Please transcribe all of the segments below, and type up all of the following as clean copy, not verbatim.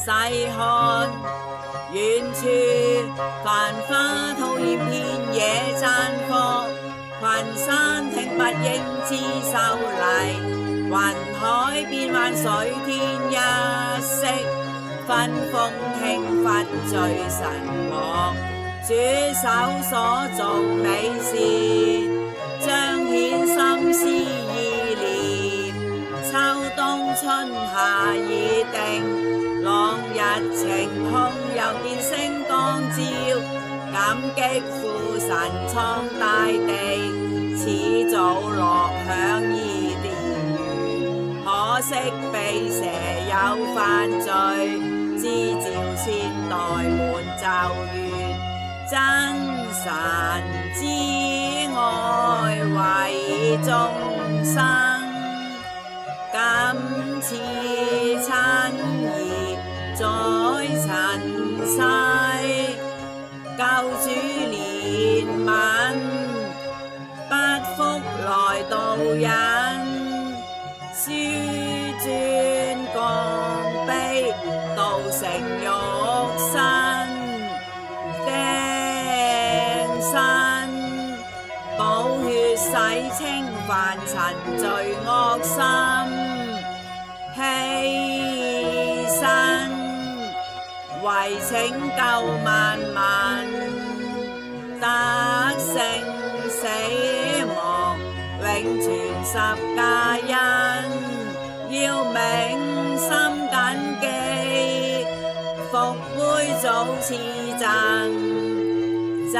細看，遠處繁花吐葉遍野綻放，群山挺拔應自秀麗，雲海變幻水天一色，分封輕忽最神往，主手所造美善，彰顯心思意念，秋冬春夏已定，朗日晴空又見星光照，感激父神創大地，始祖樂享伊甸園，可惜被蛇有犯罪，知照千代滿咒怨，真神之愛為眾生，今次親兒在塵世，救主憐憫，不復來導引，紆尊降卑，道成肉身，釘身，寶血洗清凡塵罪惡心，犧牲為拯救萬民，得勝死亡永存十架恩，要銘心謹記，福杯早賜贈，讚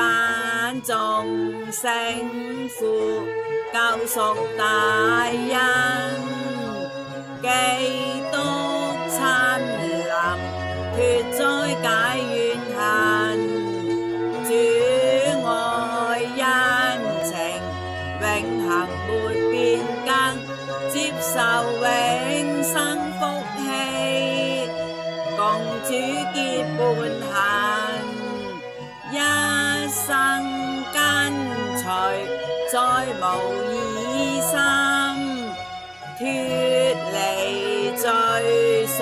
頌聖父救贖大恩，基督親臨脫災解怨恨，主愛恩情永恆沒變更，接受永生福氣，共主結伴行，一生跟隨再無異心，脫離罪所，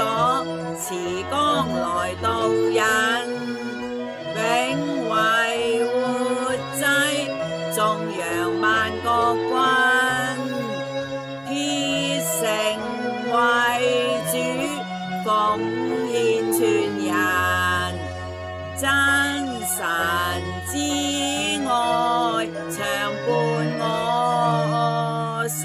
持光來導引，永為活祭，頌揚萬國君，竭誠為主奉獻全人，真神之愛常伴我心。